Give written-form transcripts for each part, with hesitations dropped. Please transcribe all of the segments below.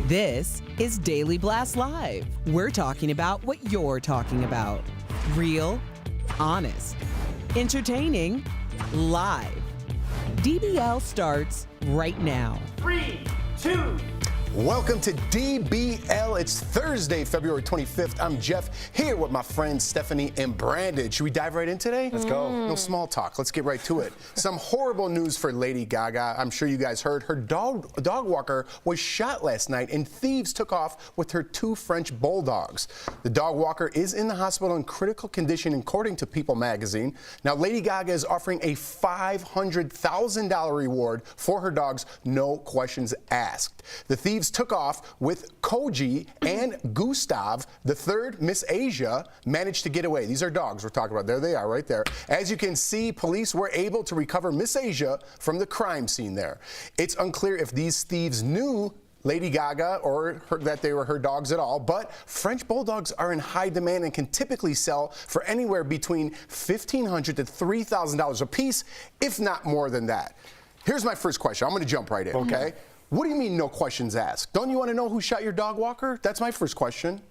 This is Daily Blast Live. We're talking about what you're talking about. Real, honest, entertaining, live. DBL starts right now. 3, 2. Welcome to DBL. It's Thursday, February 25th. I'm Jeff, here with my friends Stephanie and Brandon. Should we dive right in today? Let's go. No small talk. Let's get right to it. Some horrible news for Lady Gaga. I'm sure you guys heard her dog walker was shot last night and thieves took off with her 2 French bulldogs. The dog walker is in the hospital in critical condition, according to People magazine. Now, Lady Gaga is offering a $500,000 reward for her dogs, no questions asked. The thieves took off with Koji and Gustav. The third, Miss Asia, managed to get away. These are dogs we're talking about. There they are right there. As you can see, police were able to recover Miss Asia from the crime scene there. It's unclear if these thieves knew Lady Gaga or that they were her dogs at all, but French bulldogs are in high demand and can typically sell for anywhere between $1,500 to $3,000 a piece, if not more than that. Here's my first question. I'm going to jump right in, okay? What do you mean no questions asked? Don't you want to know who shot your dog walker? That's my first question.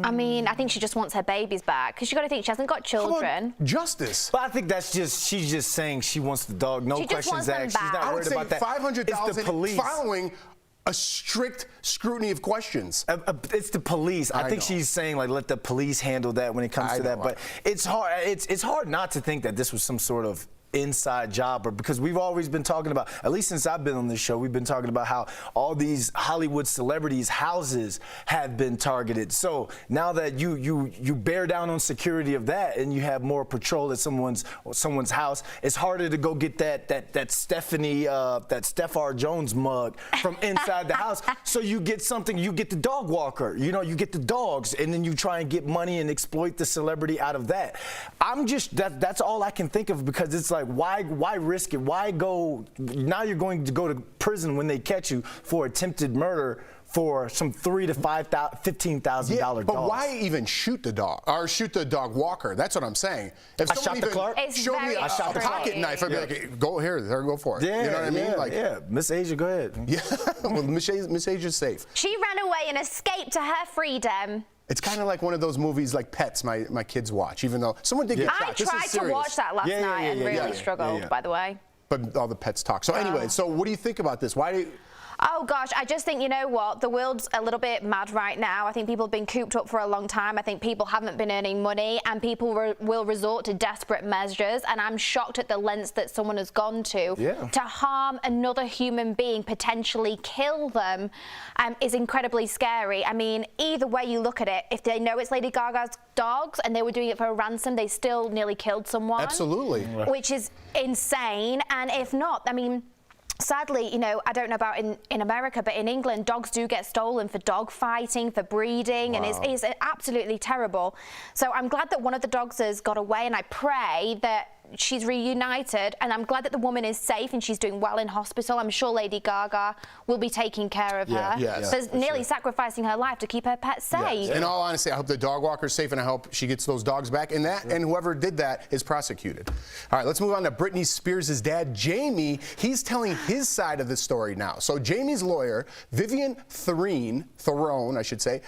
I mean, I think she just wants her babies back, because you got to think she hasn't got children. Justice. But I think that's just, she's just saying she wants the dog. No questions asked. She's not worried about that. $500,000 the police following a strict scrutiny of questions. It's the police. I think she's saying, like, let the police handle that when it comes to that. But it's hard. It's hard not to think that this was some sort of inside job, or because we've always been talking about, at least since I've been on this show, we've been talking about how all these Hollywood celebrities' houses have been targeted. So now that you bear down on security of that, and you have more patrol at someone's house, it's harder to go get that Stephanie that Steph R. Jones mug from inside the house. So you get something, you get the dog walker, you know, you get the dogs, and then you try and get money and exploit the celebrity out of that. That's all I can think of, because it's like, why risk it? Why go? Now you're going to go to prison when they catch you for attempted murder for some $3,000 to $15,000 dogs. But why even shoot the dog or shoot the dog walker? That's what I'm saying. If I shot the clerk. Showed me a pocket knife, I'd be like, go here, go for it. Yeah, you know what I mean? Like, Miss Asia, go ahead. Yeah, well, Miss Asia's safe. She ran away and escaped to her freedom. It's kind of like one of those movies like Pets my kids watch, even though someone did get shot. I tried to watch that last night and really struggled, by the way. but all the pets talk. So anyway, so what do you think about this? Why do you... Oh gosh, I just think, you know what, the world's a little bit mad right now. I think people have been cooped up for a long time. I think people haven't been earning money, and people will resort to desperate measures, and I'm shocked at the lengths that someone has gone to harm another human being, potentially kill them, is incredibly scary. I mean, either way you look at it, if they know it's Lady Gaga's dogs and they were doing it for a ransom, they still nearly killed someone. Absolutely. Which is insane, and if not, I mean, sadly, you know, I don't know about in America, but in England, dogs do get stolen for dog fighting, for breeding, and it's absolutely terrible. So I'm glad that one of the dogs has got away, and I pray that she's reunited, and I'm glad that the woman is safe and she's doing well in hospital. I'm sure Lady Gaga will be taking care of her. For nearly sacrificing her life to keep her pet safe. In all honesty, I hope the dog walker's safe, and I hope she gets those dogs back, and whoever did that is prosecuted. All right, let's move on to Britney Spears' dad, Jamie. He's telling his side of the story now. So Jamie's lawyer, Vivian Throne, I should say,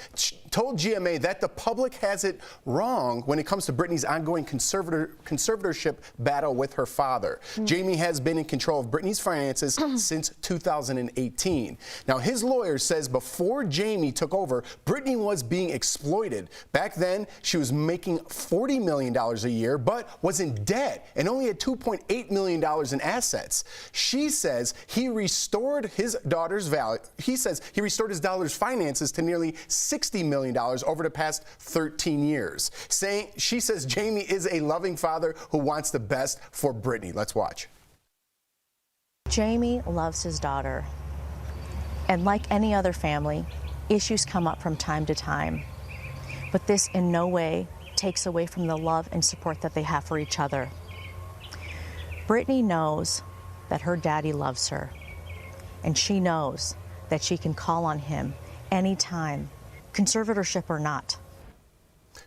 told GMA that the public has it wrong when it comes to Britney's ongoing conservatorship battle with her father. Jamie has been in control of Britney's finances since 2018. Now, his lawyer says before Jamie took over, Britney was being exploited. Back then, she was making $40 million a year, but was in debt and only had $2.8 million in assets. She says he restored his daughter's value. He says he restored his daughter's finances to nearly $60 million over the past 13 years. She says Jamie is a loving father who wants the best for Britney. Let's watch. Jamie loves his daughter, and like any other family, issues come up from time to time, but this in no way takes away from the love and support that they have for each other. Britney knows that her daddy loves her, and she knows that she can call on him anytime, conservatorship or not.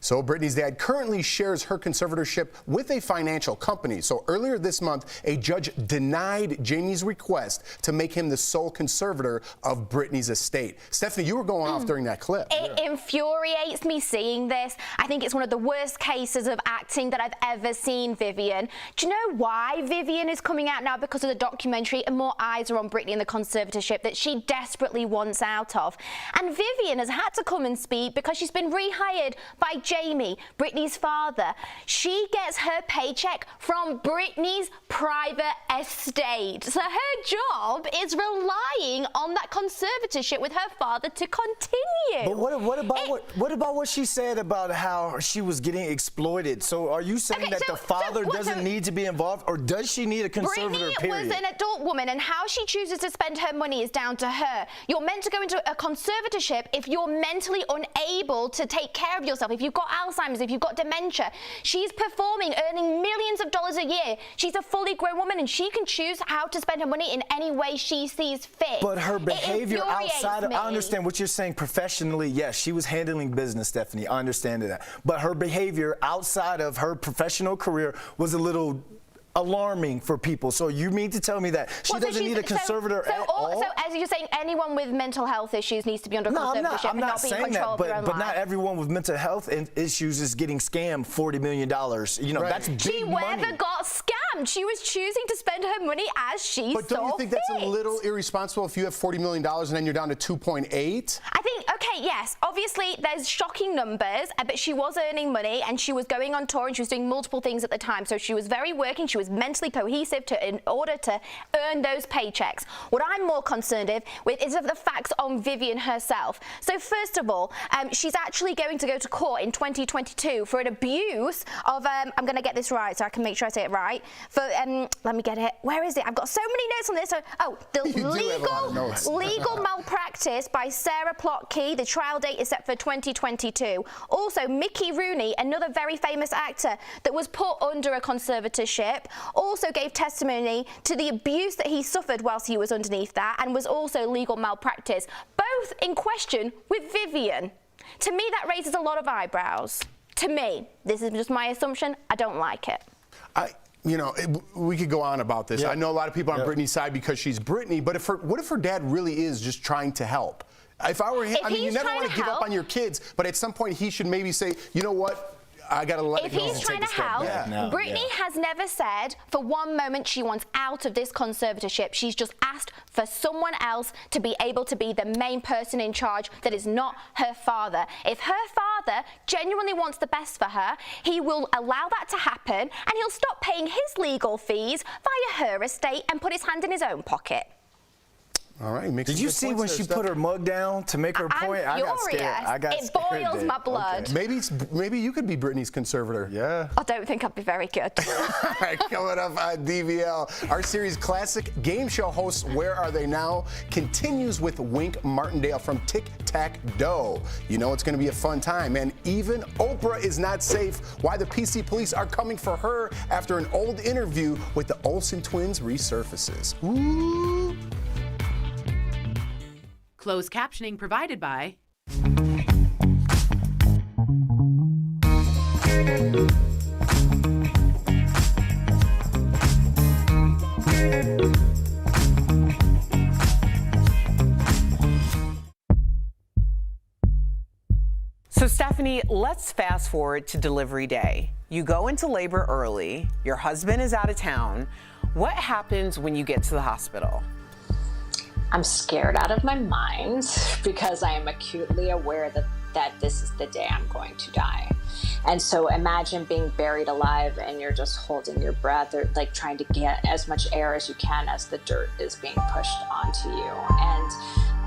So Britney's dad currently shares her conservatorship with a financial company. So earlier this month, a judge denied Jamie's request to make him the sole conservator of Britney's estate. Stephanie, you were going off during that clip. It infuriates me seeing this. I think it's one of the worst cases of acting that I've ever seen, Vivian. Do you know why Vivian is coming out now? Because of the documentary, and more eyes are on Britney and the conservatorship that she desperately wants out of. And Vivian has had to come and speak because she's been rehired by Jamie, Britney's father. She gets her paycheck from Britney's private estate. So her job is relying on that conservatorship with her father to continue. But what about what she said about how she was getting exploited? So are you saying that the father doesn't need to be involved, or does she need a conservator, Britney was an adult woman, and how she chooses to spend her money is down to her. You're meant to go into a conservatorship if you're mentally unable to take care of yourself, if you've got Alzheimer's, if you've got dementia. She's performing, earning millions of dollars a year. She's a fully grown woman, and she can choose how to spend her money in any way she sees fit. But her behavior outside of, I understand what you're saying professionally. Yes, she was handling business, Stephanie. I understand that. But her behavior outside of her professional career was a little alarming for people. So you mean to tell me that she doesn't need a conservator at all? So as you're saying, anyone with mental health issues needs to be under conservatorship and not be in control of their own life. But not everyone with mental health issues is getting scammed $40 million. You know, that's big money. She never got scammed. She was choosing to spend her money as she saw fit. But don't you think that's a little irresponsible if you have $40 million and then you're down to 2.8? I think, okay, yes, obviously there's shocking numbers, but she was earning money and she was going on tour and she was doing multiple things at the time. So she was very working. She was mentally cohesive in order to earn those paychecks. What I'm more concerned with is of the facts on Vivian herself. So first of all, she's actually going to go to court in 2022 for an abuse of, I'm going to get this right so I can make sure I say it right, for, let me get it, where is it? I've got so many notes on this. Oh, the legal malpractice by Sarah Plotke. The trial date is set for 2022. Also, Mickey Rooney, another very famous actor that was put under a conservatorship, also gave testimony to the abuse that he suffered whilst he was underneath that, and was also legal malpractice, both in question with Vivian. To me, that raises a lot of eyebrows. To me, this is just my assumption, I don't like it. You know, we could go on about this. I know a lot of people on Britney's side because she's Britney, but what if her dad really is just trying to help? If I were him, I mean, you never want to give up on your kids, but at some point he should maybe say, you know what? I gotta let if it go. he's trying to help, Britney has never said for one moment she wants out of this conservatorship. She's just asked for someone else to be able to be the main person in charge that is not her father. If her father genuinely wants the best for her, he will allow that to happen, and he'll stop paying his legal fees via her estate and put his hand in his own pocket. All right. Did you see when she put her mug down to make her point? I'm I got scared. I got it scared boils there. my blood. Okay. Maybe you could be Britney's conservator. Yeah. I don't think I'd be very good. All right, coming up on DBL, our series classic game show hosts Where Are They Now continues with Wink Martindale from Tic Tac Dough. You know it's going to be a fun time, and even Oprah is not safe. Why the PC police are coming for her after an old interview with the Olsen twins resurfaces. Ooh. Closed captioning provided by So Stephanie, let's fast forward to delivery day. You go into labor early, your husband is out of town. What happens when you get to the hospital? I'm scared out of my mind because I am acutely aware that this is the day I'm going to die. And so imagine being buried alive and you're just holding your breath, or like trying to get as much air as you can as the dirt is being pushed onto you.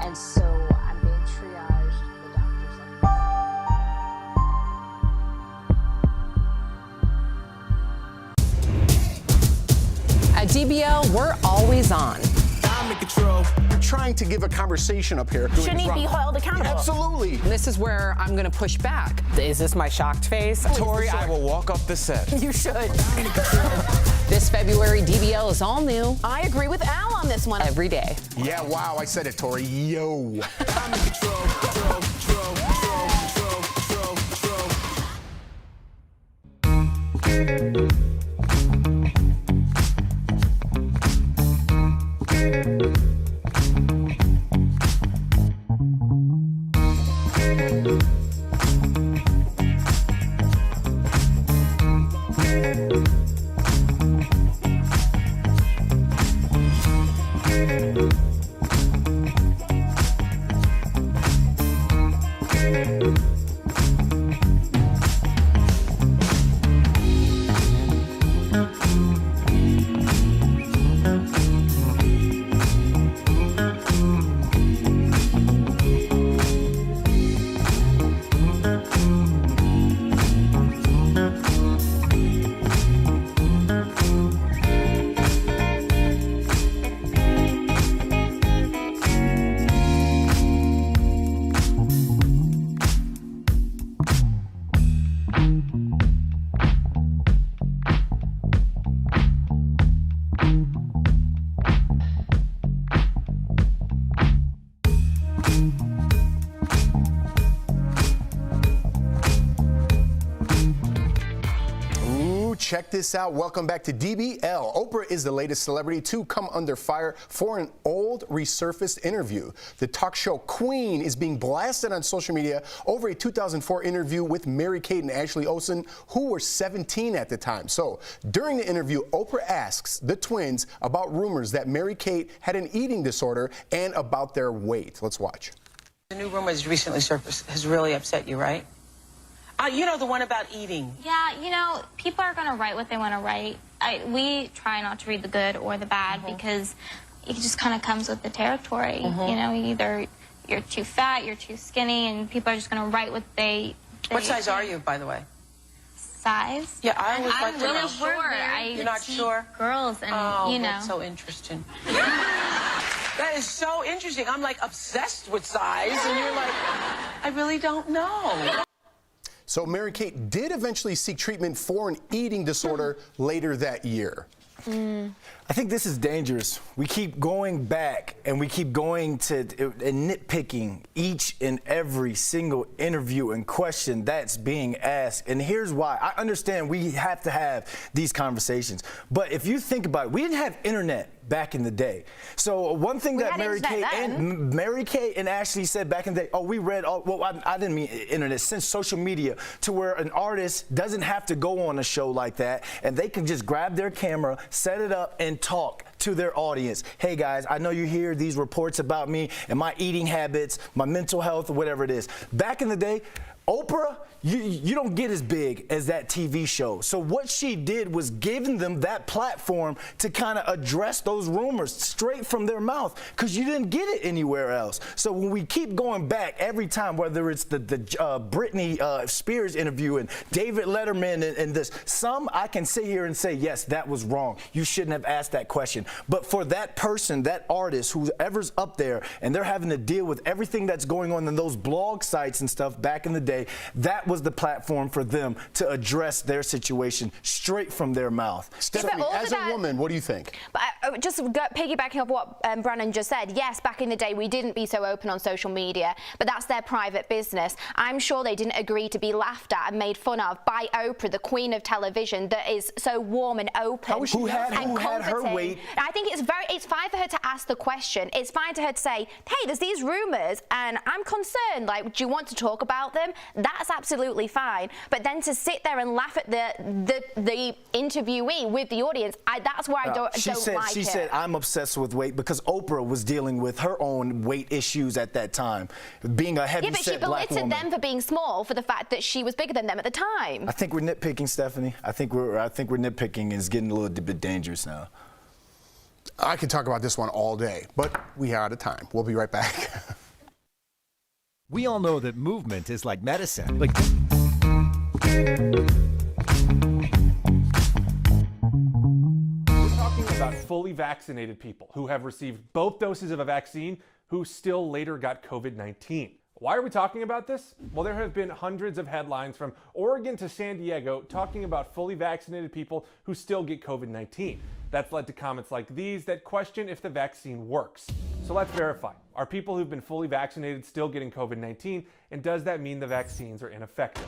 And so I'm being triaged. The doctor's like, At DBL, we're always on. I'm in control. We're trying to give a conversation up here. Shouldn't he be held accountable? Absolutely. This is where I'm going to push back. Is this my shocked face? Tori, I will walk off the set. You should. This February, DBL is all new I agree with Al on this one. every day. Yeah, wow, I said it, Tori. Yo. I'm in control, control, control, control, control, control. Check this out. Welcome back to DBL. Oprah is the latest celebrity to come under fire for an old resurfaced interview. The talk show queen is being blasted on social media over a 2004 interview with Mary-Kate and Ashley Olsen, who were 17 at the time. So during the interview, Oprah asks the twins about rumors that Mary-Kate had an eating disorder and about their weight. Let's watch. The new rumor has recently surfaced has really upset you, right? You know, the one about eating. Yeah, you know, people are going to write what they want to write. We try not to read the good or the bad because it just kind of comes with the territory. You know, either you're too fat, you're too skinny, and people are just going to write what they What size are you, by the way? Size? Yeah, I always like to know. I'm really sure. You're not sure? Girls, and you know. That's so interesting. That is so interesting. I'm like obsessed with size, and you're like, I really don't know. So Mary-Kate did eventually seek treatment for an eating disorder later that year. I think this is dangerous. We keep going back and we keep going to and nitpicking each and every single interview and question that's being asked. And here's why. I understand we have to have these conversations. But if you think about it, we didn't have internet back in the day. So one thing that Mary Kay and Ashley said back in the day, oh, we read all, well, I didn't mean internet, since social media, to where an artist doesn't have to go on a show like that and they can just grab their camera, set it up, and talk to their audience. Hey guys, I know you hear these reports about me and my eating habits, my mental health, or whatever it is. Back in the day, Oprah, you don't get as big as that TV show. So what she did was giving them that platform to kind of address those rumors straight from their mouth, because you didn't get it anywhere else. So when we keep going back every time, whether it's the Britney Spears interview and David Letterman and this, some I can sit here and say, yes, that was wrong. You shouldn't have asked that question. But for that person, that artist, whoever's up there, and they're having to deal with everything that's going on in those blog sites and stuff back in the day, that was the platform for them to address their situation straight from their mouth. Stephanie, as a woman, what do you think? But just piggybacking off what Brannon just said, yes, back in the day we didn't be so open on social media, but that's their private business. I'm sure they didn't agree to be laughed at and made fun of by Oprah, the queen of television, that is so warm and open. Who had her weight? I think it's fine for her to ask the question. It's fine to her to say, hey, there's these rumors and I'm concerned, like, do you want to talk about them? That's absolutely fine. But then to sit there and laugh at the interviewee with the audience, that's where I don't like it. She said, I'm obsessed with weight, because Oprah was dealing with her own weight issues at that time, being a heavy-set black woman. Yeah, but she belittled them for being small for the fact that she was bigger than them at the time. I think we're nitpicking, Stephanie. I think we're nitpicking, and it's getting a little bit dangerous now. I could talk about this one all day, but we are out of time. We'll be right back. We all know that movement is like medicine. We're talking about fully vaccinated people who have received both doses of a vaccine who still later got COVID-19. Why are we talking about this? Well, there have been hundreds of headlines from Oregon to San Diego talking about fully vaccinated people who still get COVID-19. That's led to comments like these that question if the vaccine works. So let's verify. Are people who've been fully vaccinated still getting COVID-19? And does that mean the vaccines are ineffective?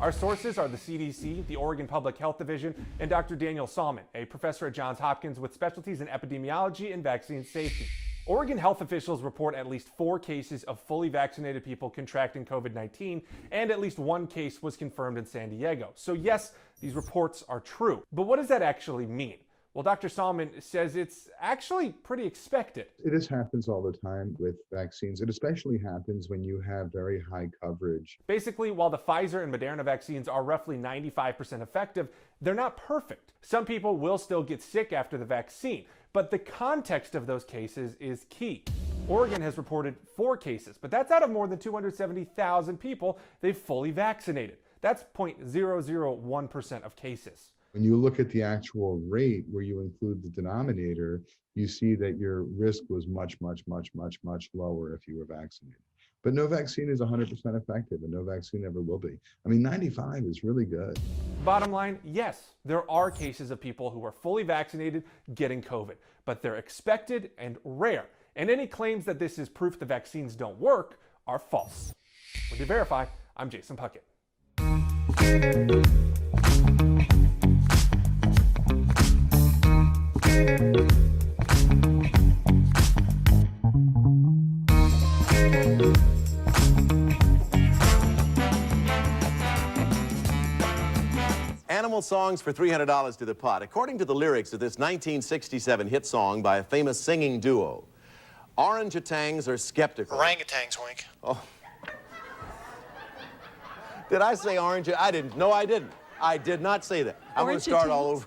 Our sources are the CDC, the Oregon Public Health Division, and Dr. Daniel Salmon, a professor at Johns Hopkins with specialties in epidemiology and vaccine safety. Oregon health officials report at least 4 cases of fully vaccinated people contracting COVID-19, and at least 1 case was confirmed in San Diego. So yes, these reports are true. But what does that actually mean? Well, Dr. Salmon says it's actually pretty expected. This happens all the time with vaccines. It especially happens when you have very high coverage. Basically, while the Pfizer and Moderna vaccines are roughly 95% effective, they're not perfect. Some people will still get sick after the vaccine, but the context of those cases is key. Oregon has reported 4 cases, but that's out of more than 270,000 people they've fully vaccinated. That's 0.001% of cases. When you look at the actual rate where you include the denominator, you see that your risk was much, much, much, much, much lower if you were vaccinated. But no vaccine is 100% effective, and no vaccine ever will be. I mean, 95 is really good. Bottom line, yes, there are cases of people who are fully vaccinated getting COVID, but they're expected and rare. And any claims that this is proof the vaccines don't work are false. With To Verify, I'm Jason Puckett. Animal songs for $300 to the pot. According to the lyrics of this 1967 hit song by a famous singing duo, orangutans are skeptical. Orangutans, Wink. Oh. Did I say orange? I didn't. No, I didn't. I did not say that. I'm going to start all over.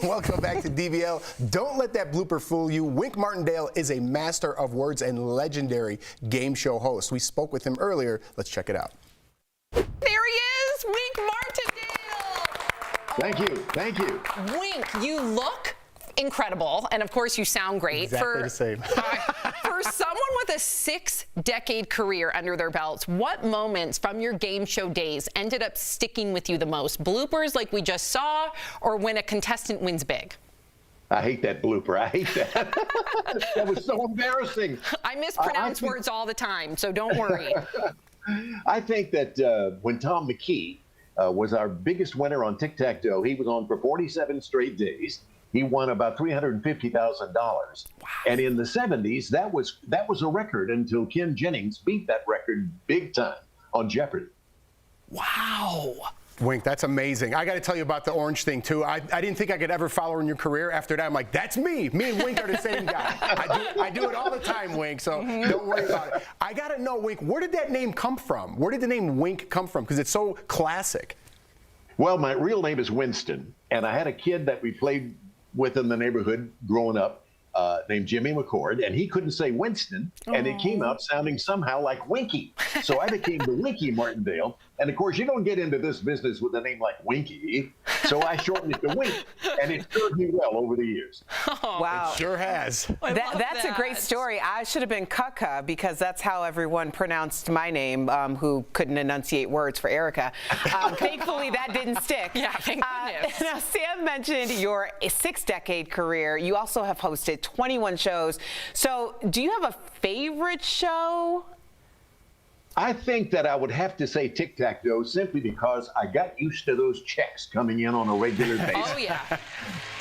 Welcome back to DBL. Don't let that blooper fool you. Wink Martindale is a master of words and legendary game show host. We spoke with him earlier. Let's check it out. There he is, Wink Martindale. Thank you. Thank you. Wink, you look incredible, and of course you sound great. Exactly the same. For someone with a 6-decade career under their belts, what moments from your game show days ended up sticking with you the most? Bloopers like we just saw, or when a contestant wins big? I hate that blooper. I hate that. That was so embarrassing. I mispronounce words all the time, so don't worry. I think that when Tom McKee was our biggest winner on tic-tac-toe, he was on for 47 straight days. He won about $350,000. Wow. And in the 70s, that was a record until Ken Jennings beat that record big time on Jeopardy. Wow. Wink, that's amazing. I got to tell you about the orange thing, too. I didn't think I could ever follow in your career. After that, I'm like, that's me. Me and Wink are the same guy. I do it all the time, Wink, so don't worry about it. I got to know, Wink, where did that name come from? Where did the name Wink come from? Because it's so classic. Well, my real name is Winston, and I had a kid that we played with in the neighborhood growing up named Jimmy McCord, and he couldn't say Winston, and it came out sounding somehow like Winky. So I became the Winky Martindale. And of course, you don't get into this business with a name like Winky. So I shortened it to Wink, and it served me well over the years. Wow. It sure has. That's a great story. I should have been Kaka because that's how everyone pronounced my name who couldn't enunciate words for Erica. Thankfully, that didn't stick. Yeah, thank goodness. Now, Sam mentioned your 6-decade career. You also have hosted 21 shows. So do you have a favorite show? I think that I would have to say tic-tac-toe simply because I got used to those checks coming in on a regular basis. Oh, yeah.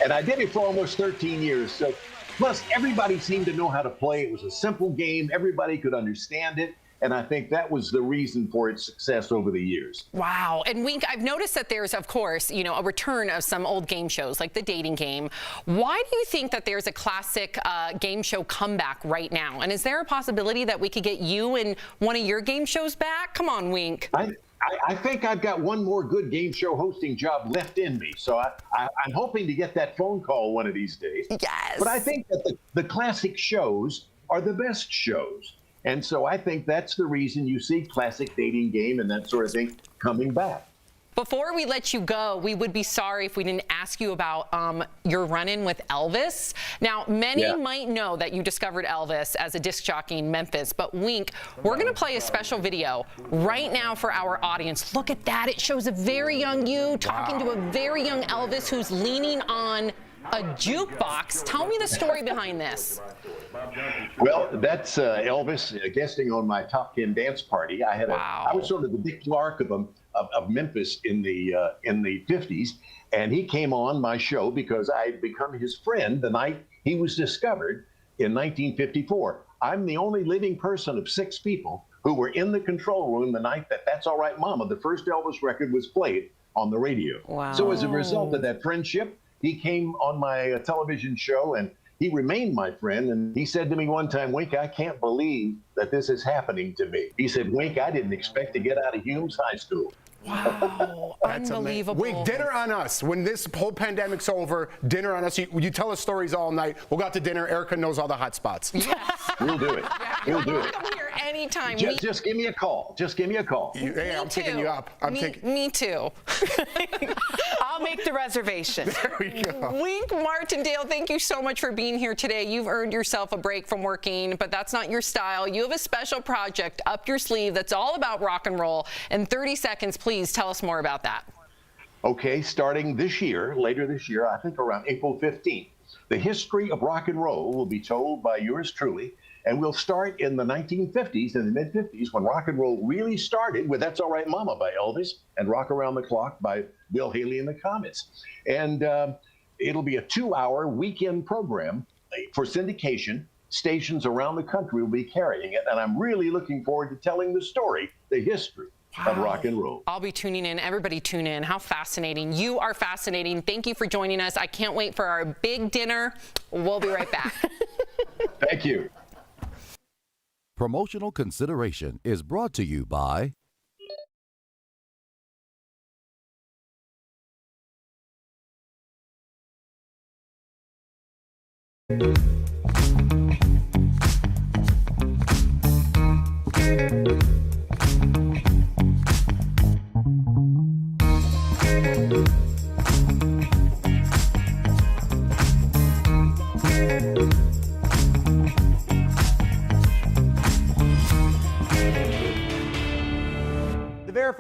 And I did it for almost 13 years. So, plus, everybody seemed to know how to play. It was a simple game. Everybody could understand it. And I think that was the reason for its success over the years. Wow. And Wink, I've noticed that there's, of course, you know, a return of some old game shows like the dating game. Why do you think that there's a classic game show comeback right now? And is there a possibility that we could get you in one of your game shows back? Come on, Wink. I think I've got one more good game show hosting job left in me. So I'm hoping to get that phone call one of these days. Yes. But I think that the classic shows are the best shows. And so I think that's the reason you see classic dating game and that sort of thing coming back. Before we let you go, we would be sorry if we didn't ask you about your run-in with Elvis. Now, many might know that you discovered Elvis as a disc jockey in Memphis, but Wink, we're going to play a special video right now for our audience. Look at that. It shows a very young you talking to a very young Elvis who's leaning on a jukebox. Tell me the story behind this. Well, that's Elvis guesting on my Top 10 dance party. I was sort of the Dick Clark of Memphis in the 50s, and he came on my show because I had become his friend the night he was discovered in 1954. I'm the only living person of 6 people who were in the control room the night that That's All Right Mama, the first Elvis record, was played on the radio. Wow. So as a result of that friendship, he came on my television show, and he remained my friend. And he said to me one time, Wink, I can't believe that this is happening to me. He said, Wink, I didn't expect to get out of Humes High School. Wow, That's unbelievable. Wink, dinner on us. When this whole pandemic's over, dinner on us. You tell us stories all night. We'll go out to dinner. Erica knows all the hot spots. Yes. We'll do it. We'll do it. Come here anytime. Just give me a call. Just give me a call. Hey, I'm picking you up. Me too. I'll make the reservation. There we go. Wink Martindale, thank you so much for being here today. You've earned yourself a break from working, but that's not your style. You have a special project up your sleeve that's all about rock and roll. In 30 seconds, please tell us more about that. Okay, starting this year, later this year, I think around April 15th, the history of rock and roll will be told by yours truly. And we'll start in the 1950s, in the mid-50s, when rock and roll really started with That's All Right Mama by Elvis and Rock Around the Clock by Bill Haley and the Comets. And it'll be a 2-hour weekend program for syndication. Stations around the country will be carrying it. And I'm really looking forward to telling the story, the history of rock and roll. I'll be tuning in. Everybody tune in. How fascinating. You are fascinating. Thank you for joining us. I can't wait for our big dinner. We'll be right back. Thank you. Promotional consideration is brought to you by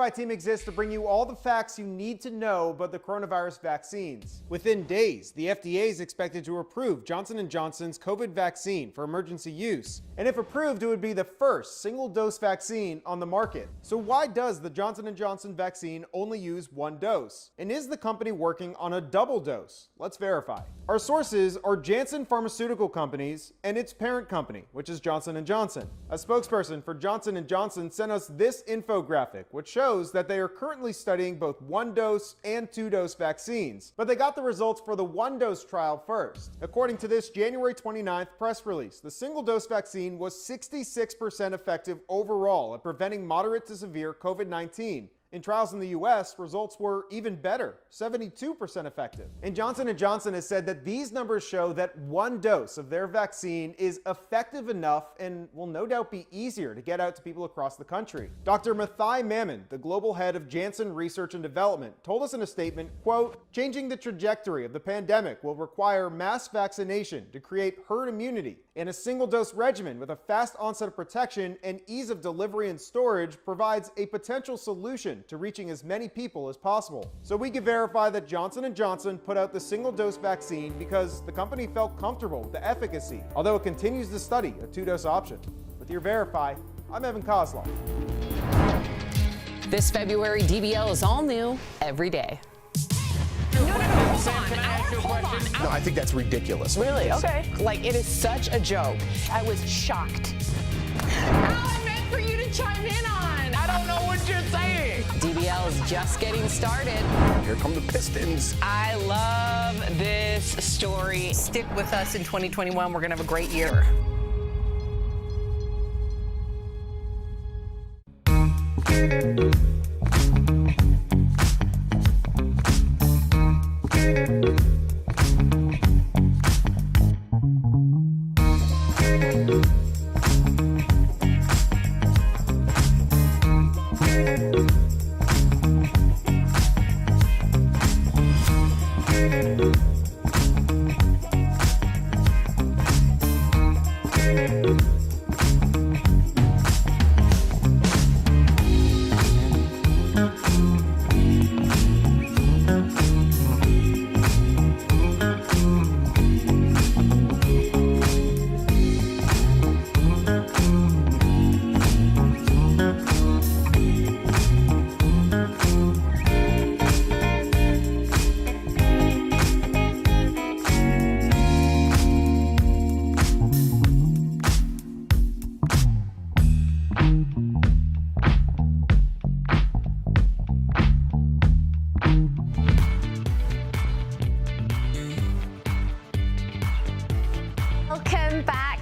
Verify team exists to bring you all the facts you need to know about the coronavirus vaccines. Within days, the FDA is expected to approve Johnson & Johnson's COVID vaccine for emergency use. And if approved, it would be the first single-dose vaccine on the market. So why does the Johnson & Johnson vaccine only use one dose? And is the company working on a double dose? Let's verify. Our sources are Janssen Pharmaceutical Companies and its parent company, which is Johnson & Johnson. A spokesperson for Johnson & Johnson sent us this infographic, which shows that they are currently studying both one-dose and two-dose vaccines, but they got the results for the one-dose trial first. According to this January 29th press release, the single-dose vaccine was 66% effective overall at preventing moderate to severe COVID-19. In trials in the US, results were even better, 72% effective. And Johnson & Johnson has said that these numbers show that one dose of their vaccine is effective enough and will no doubt be easier to get out to people across the country. Dr. Mathai Mammon, the global head of Janssen Research and Development, told us in a statement, quote, "Changing the trajectory of the pandemic will require mass vaccination to create herd immunity, and a single-dose regimen with a fast onset of protection and ease of delivery and storage provides a potential solution to reaching as many people as possible." So we can verify that Johnson & Johnson put out the single-dose vaccine because the company felt comfortable with the efficacy, although it continues to study a two-dose option. With your Verify, I'm Evan Kozlov. This February, DBL is all new every day. Hold on. No, I think that's ridiculous. Really? Okay. Like, it is such a joke. I was shocked. I meant for you to chime in on. I don't know what you're saying. DBL is just getting started. Here come the Pistons. I love this story. Stick with us in 2021. We're going to have a great year.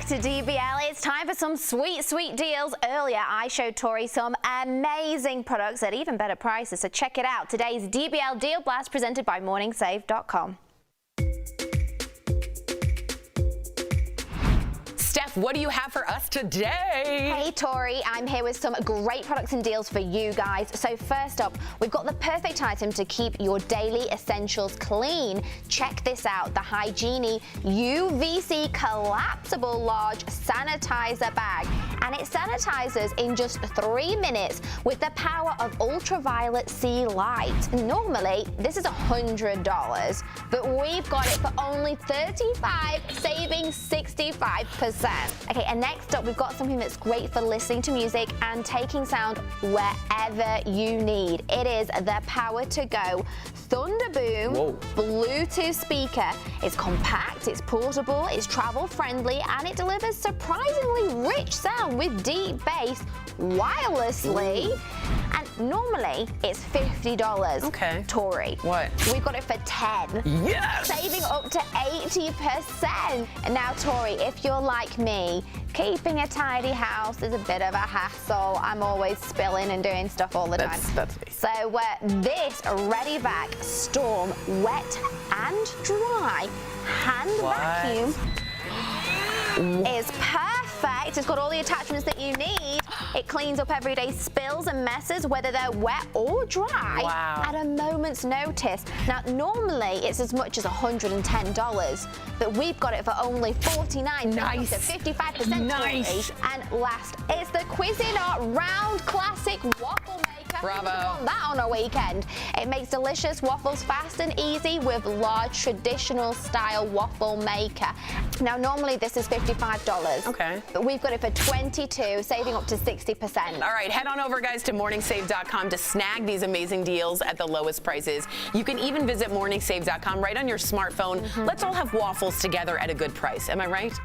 To DBL, it's time for some sweet, sweet deals. Earlier, I showed Tori some amazing products at even better prices, so check it out. Today's DBL Deal Blast presented by MorningSave.com. Steph, what do you have for us today? Hey Tori, I'm here with some great products and deals for you guys. So first up, we've got the perfect item to keep your daily essentials clean. Check this out, the Hygiene UVC collapsible large sanitizer bag. And it sanitizes in just 3 minutes with the power of ultraviolet C light. Normally, this is $100, but we've got it for only $35, saving 65%. Okay, and next up, we've got something that's great for listening to music and taking sound wherever you need. It is the Power to Go Thunderboom Bluetooth speaker. It's compact, it's portable, it's travel friendly, and it delivers surprisingly rich sound with deep bass wirelessly. And normally it's $50. Okay. Tori. What? We've got it for $10. Yes! Saving up to 80%. And now, Tori, if you're like me, keeping a tidy house is a bit of a hassle. I'm always spilling and doing stuff all the time. That's me. So this Ready Vac Storm Wet and Dry Hand Vacuum is perfect. It's got all the attachments that you need. It cleans up everyday spills and messes, whether they're wet or dry, at a moment's notice. Now, normally it's as much as $110, but we've got it for only $49. Nice. So 55%. Nice. And last, it's the Cuisinart Round Classic Waffle Maker. Definitely want that on a weekend. It makes delicious waffles fast and easy with large traditional style waffle maker. Now normally this is $55. Okay. But we've got it for $22, saving up to 60%. All right, head on over, guys, to morningsave.com to snag these amazing deals at the lowest prices. You can even visit morningsave.com right on your smartphone. Let's all have waffles together at a good price. Am I right?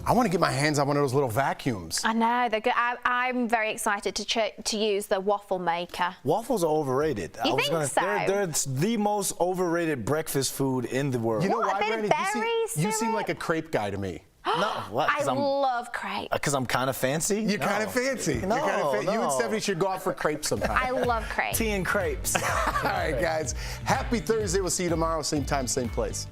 I want to get my hands on one of those little vacuums. I know, they're good. I'm very excited to use the waffle maker. Waffles are overrated. You think so? They're the most overrated breakfast food in the world. You know why, a bit Brandy? of berries, You seem like a crepe guy to me. No, what? I love crepe. Because I'm kind of fancy? You're kind of fancy. No, You're kind of You and no. Stephanie should go out for crepes sometime. I love crepe. Tea and crepes. All right, guys. Happy Thursday. We'll see you tomorrow, same time, same place.